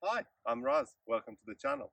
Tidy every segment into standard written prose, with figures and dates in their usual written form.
Hi, I'm Raz. Welcome to the channel.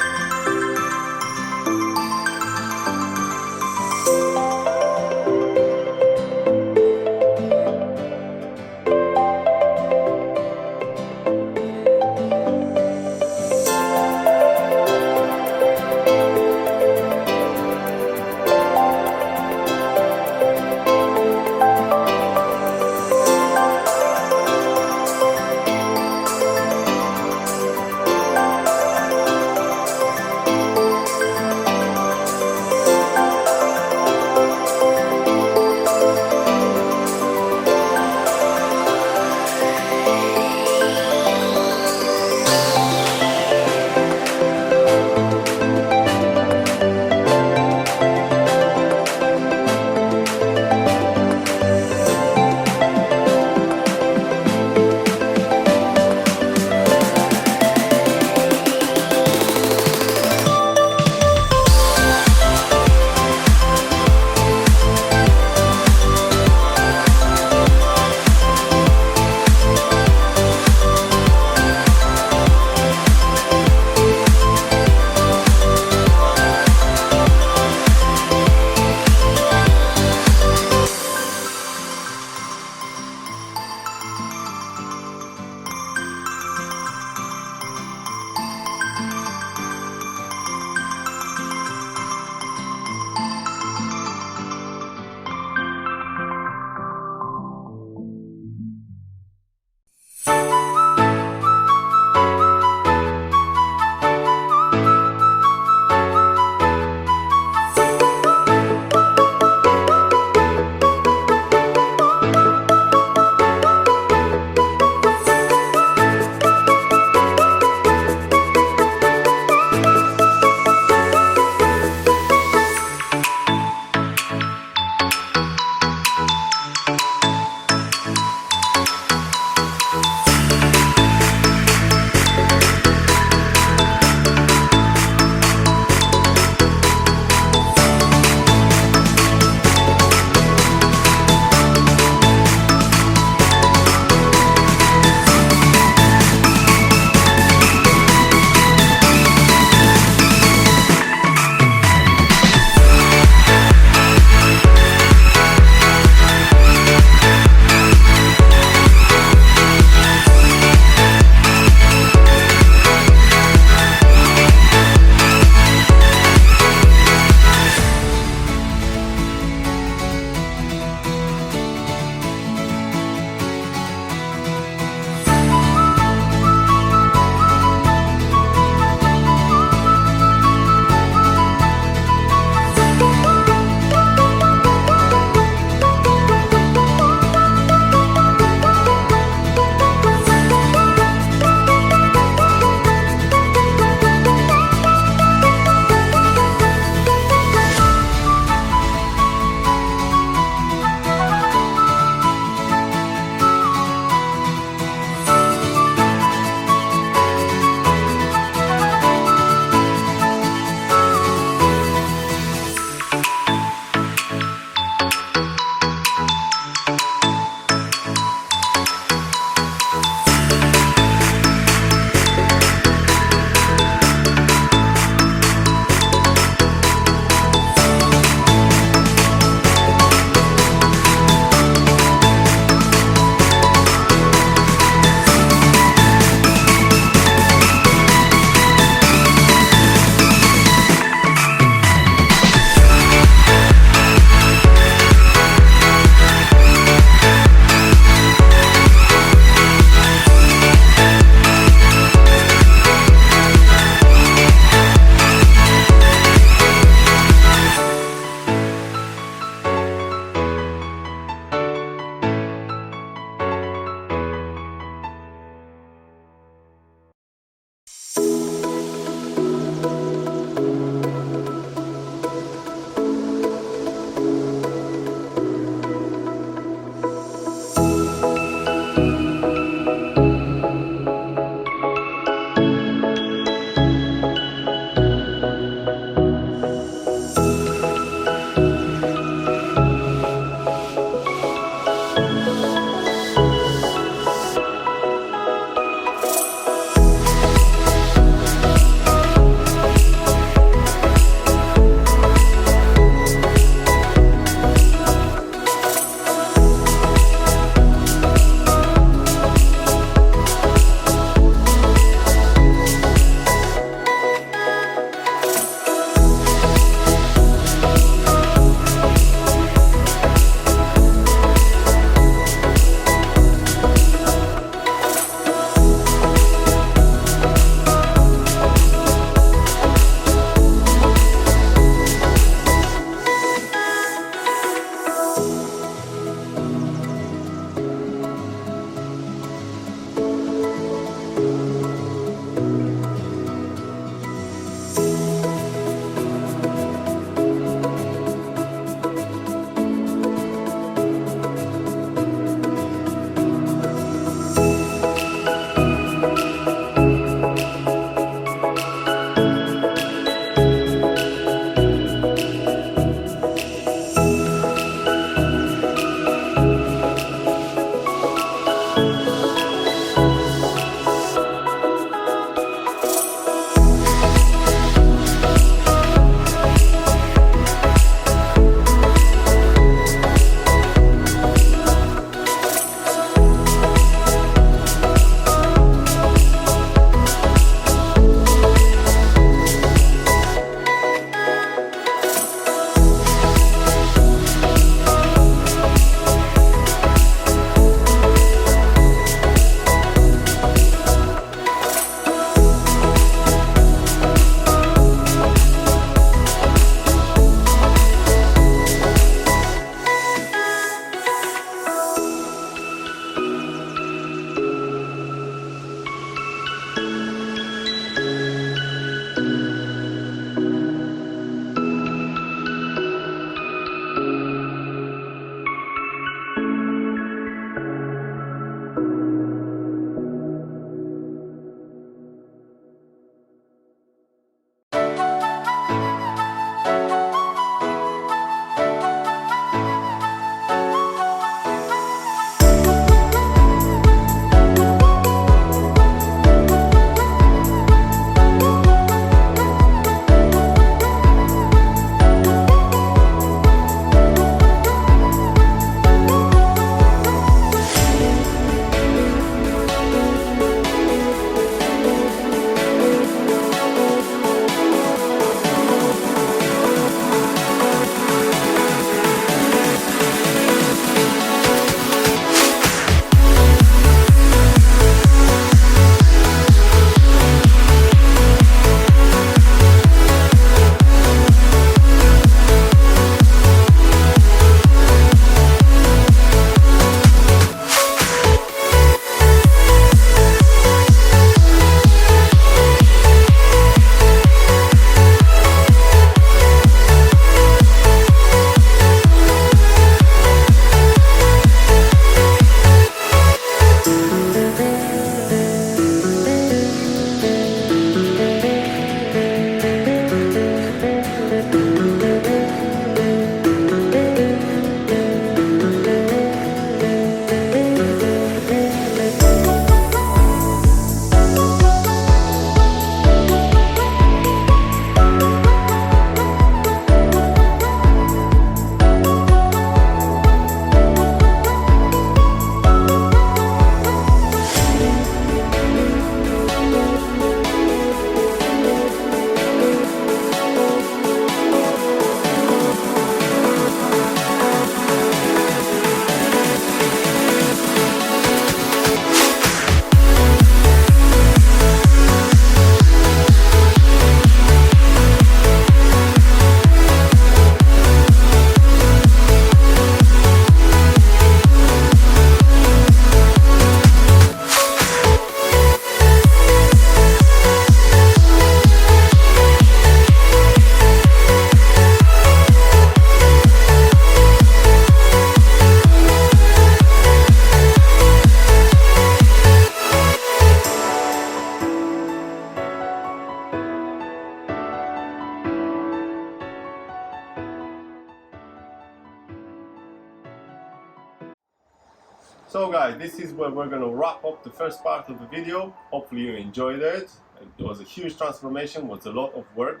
So guys, this is where we're gonna wrap up the first part of the video. Hopefully you enjoyed it. It was a huge transformation, was a lot of work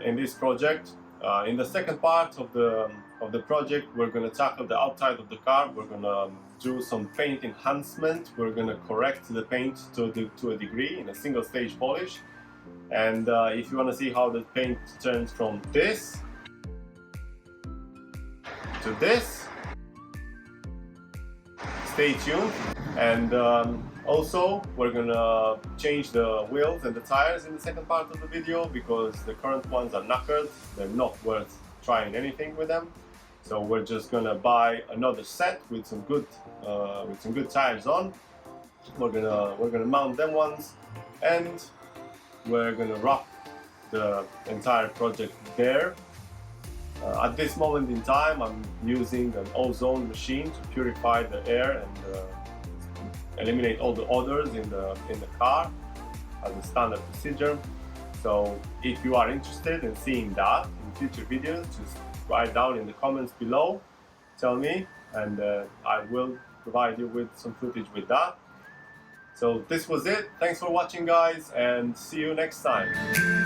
in this project. In the second part of the project, we're gonna tackle the outside of the car. We're gonna do some paint enhancement. We're gonna correct the paint to a degree in a single stage polish. And if you wanna see how the paint turns from this to this, stay tuned. And also we're gonna change the wheels and the tires in the second part of the video because the current ones are knackered. They're not worth trying anything with them. So we're just gonna buy another set with some good tires on. We're gonna mount them ones, and we're gonna wrap the entire project there. At this moment in time, I'm using an ozone machine to purify the air and eliminate all the odors in the car as a standard procedure. So if you are interested in seeing that in future videos, just write down in the comments below, tell me, and I will provide you with some footage with that. So this was it. Thanks for watching, guys, and see you next time.